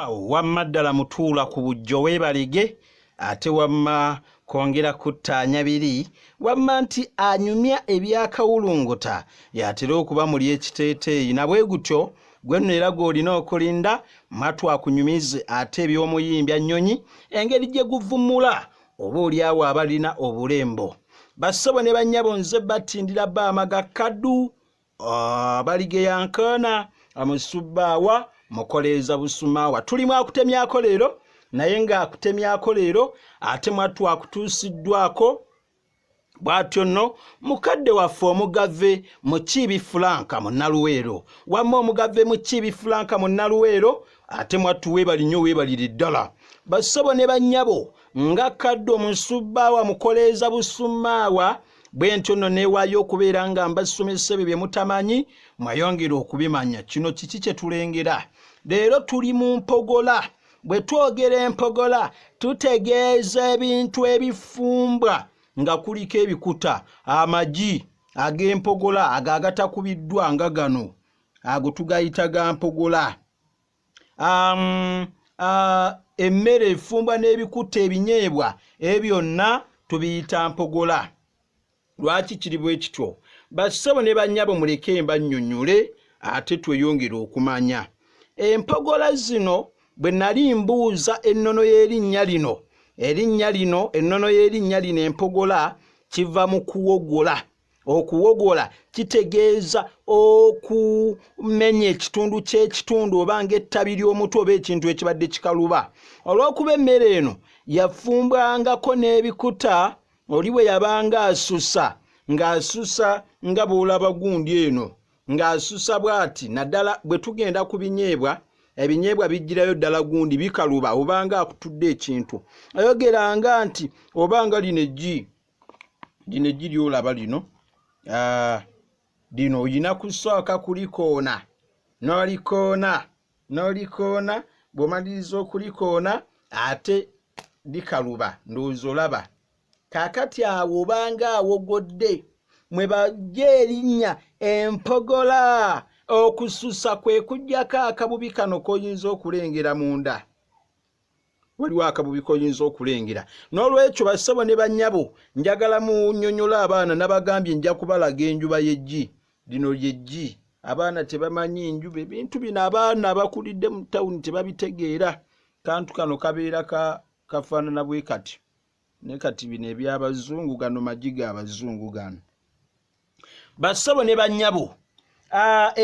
Wamma ddala mutuula ku bujjo weebalege ate wamma kwongera kuttaanya biri wamma nti anyumya ebyakawulunguta yatera okuba muli ekiteeteeyi na bwe gutyo gwe nno era gw'olina okulinda matu akunyumize ate eby'omuyimbya nnyonyi engeri gye guvumula oba oliawo abalina obulembo bassebo ne bannyabo nze battindira baamaga kaddu balige yankoona amusubbaawa mukoleeza busumaawa tulimu akutemyako leero naye ng'akutemyako leero ate mwattu akutuusiddwako bw'atyo nno mukadde waffe omugave Mukiibi Franka mu Nnaluweero wamma omugave Mukiibi Franka mu Nnaluweero ate mwattu weebali nnyo weebalire ddala bassebo ne bannyabo nga kadde omusubbaawa mukoleeza busumaawa bwe ntyo nno neewaayo okubeera nga mbasomesa ebyo bye mutamanyi mwayongera okubimanya kino kiki kye tulengera leero tuli mu mpogola bwe twogera empogola tutegeeza ebintu ebifumbwa nga kuliko ebikuta amagi ag'empogola ago agatakubiddwa nga gano ago tugayita ga mpogola emmere efumbwa n'ebikuta ebinyeebwa ebyonna tubiyita mpogola lwaki kiri bwe kityo bassebo ne bannyabo muleke mbannyonnyole ate tweyongera okumanya empogola zino bwe nali mbuuza ennono y'erinnya lino ennono y'erinnya lino empogola kiva mu kuwogola okuwogola kitegeeza okumenya ekitundu ky'ekitundu oba ng'ettabi ly'omutwe oba ekintu ekibadde kikaluba olw'okuba emmere eno yafumbwangako n'ebikuta oli bwe yabanga asusa ng'asusa nga bw'olaba gundi eno ng'asusa bw'ati naddala bwe tugenda ku binyeebwa ebinyeebwa bijjirayo ddala gundi bikaluba obanga akutudde ekintu ayogeranga nti obanga lino eggi lyolaba lino lino oyina kusooka kulikoona n'olikoona bw'omaliriza okulikoona ate likaluba ndowooza olaba kaakati awo obanga awogodde mwe bajja erinnya empogola okususa kwe kujjako akabubi kano k'oyinza okulengera munda waliwo akabubi k'oyinza okulengera n'olwekyo bassebo ne bannyabo njagala munnyonnyola abaana nabagambye nja kubalaga enjuba y'eggi lino ly'eggi abaana tebamanyi enjuba ebintu bino abaana abakulidde mu tawuni tebabitegeera kantu kano kabeera kafaanana bwe kati ne kati bino eby'abazungu gano magi g'abazungu gano bassebo ne bannyabo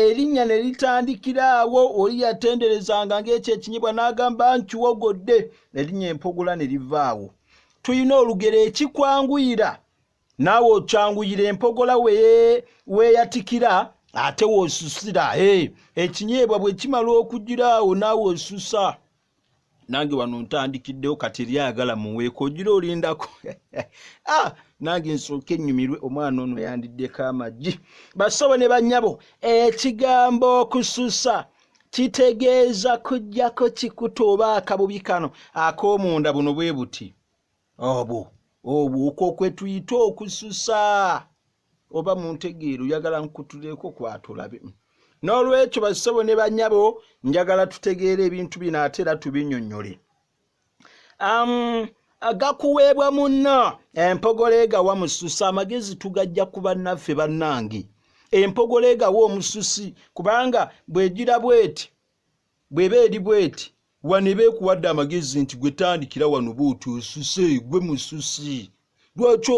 erinnya ne litandikiraawo oli yatenderezanga ng'ekyo ekinyibwa n'agamba nkiwogodde erinnya empogola ne livaawo tulina olugero ekikwanguyira naawe okyanguyira empogola weeyatikira ate woosusira ekinyeebwa bwe kimala okugiraawo naawe osusa nange wano ntandikiddewo kati lyagala muweeko ogira olindako nange nsooke ennyumirwe omwana ono yandiddeko amagi bassebo ne bannyabo ekigambo okususa kitegeeza kujjako kikuta oba akabubi kano ak'omunda buno bwe buti obwo okwo kwe tuyita okususa oba mu ntegeero oyagala nkutuleko kwatulabe n'olwekyo bassebo ne bannyabo njagala tutegeera ebintu bino ate era tubinnyonnyole gakuweebwa munno empogola egawa mususa amagezi tugajja ku bannaffe bannange empogola egawa omususi kubanga bwegira bweti bweba eri bweti wane beekuwadde amagezi nti gwe tandikira wano bwoti osuse gwe mususi lwaki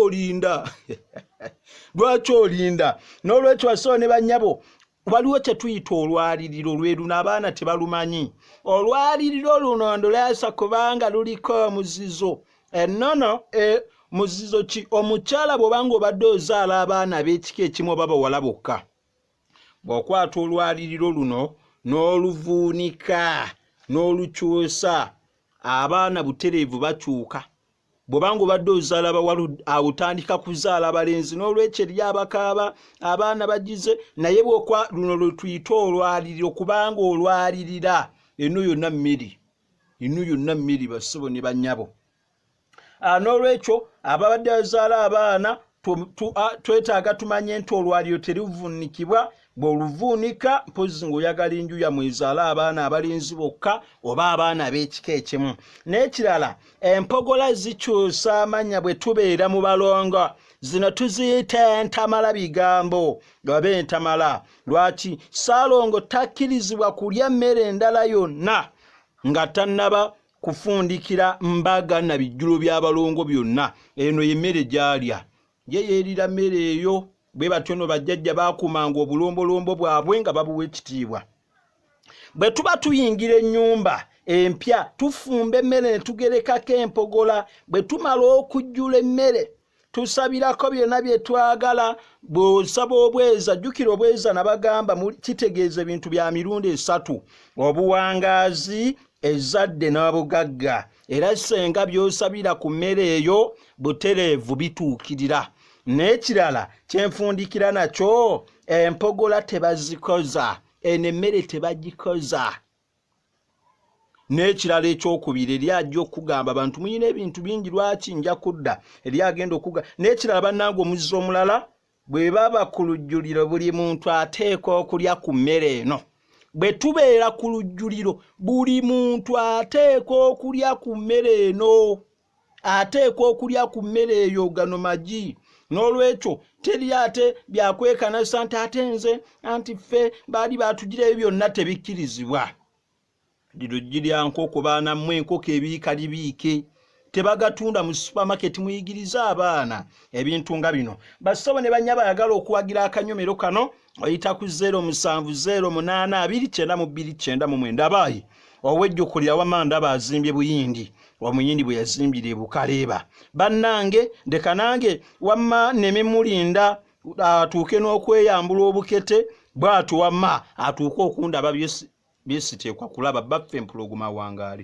olinda n'olwekyo bassebo ne bannyabo waliwo kye tuyita olwaliriro lwe luno abaana tebalumanyi olwaliriro luno ndolasa kubanga luliko omuzizo ennono muzizo ki omukyala bw'obanga obadde ozaala abaana ab'ekika ekimu oba bawala bokka bw'okwata olwaliriro luno n'oluvuunika n'olukyusa abaana butereevu bakyuka bw'obanga obadde ozaala bawala awutandika kuzaala abalenzi n'olwekyo eri abakaaba abaana bagize naye bw'okwa luno lwe tuyita olwaliriro kubanga olwalirira eno yonna mmiri bassebo ne bannyabo n'olwekyo ababadde bazaala abaana twetaaga tumanye nti olwaliro teruvuunikibwa bw'oluvuunika mpozi ng'oyagala enju yammwe ezaala abaana abalenzi bokka oba abaana ab'ekika ekimu. N'ekirala empogola zikyusa amannya bwe tubeera mu balongo. Zino tuziyita entamala bigambo oba entamala. Lwaki? Ssaalongo takkirizibwa kulya mmere endala yonna nga tannaba kufundikira mbaga na bijjulo by'abalongo byonna. Eno y'emmere gy'alya. Ye yeerira mmere eyo. Bwe batyo no bajjajja baakumanga obulombolombo bwabwe nga babuwa ekitiibwa. Bwe tuba tuyingira ennyumba empya tufumba emmere ne tugerekako empogola. Bwe tumala okujjula emmere tusabirako byonna bye twagala. Bw'osaba obweza, jjukira obweza nabagamba kitegeeza ebintu bya mirundi esatu: obuwangaazi, ezzadde n'obugagga. Era senga by'osabira ku mmere eyo butereevu bituukirira. N'ekirala kyenfundikira nakyo, empogola tebazikoza, eno emmere tebagikoza. N'ekirala ekyokubiri eri ajja okugamba abantu muyina ebintu bingi lwaki nja kudda eri agenda okugamba. N'ekirala bannange omuzzi omulala bwe baba ku lujjuliro buli muntu ateekwa okulya ku mmere eno. Bwe tubeera ku lujjuliro buli muntu ateekwa okulya ku mmere eno. Ateekwa okulya ku mmere eyo, gano magi. N'olwekyo teri ate byakwekanasa nti ate nze anti ffe baali baatugirayo byonna tebikkirizibwa. Liruggi lya nkoko baana mmwe enkoko ebiikalibiike tebagatunda mu supermarket. Muyigirize abaana ebintu nga bino. Bassabo ne bannya bayagala okuwagira akanyomero kano oyita ku 0708292999. Abaayi owejjukulira wamanda bazimbye Buyindi, Omuyindi bwe yazimbire Bukaleeba. Bannange ndeka nange wamma neme mulinda atuuke n'okweyambula obukete bw'atu wamma atuuke okundaba byesiteekwa kulaba baffe empologoma wangaali.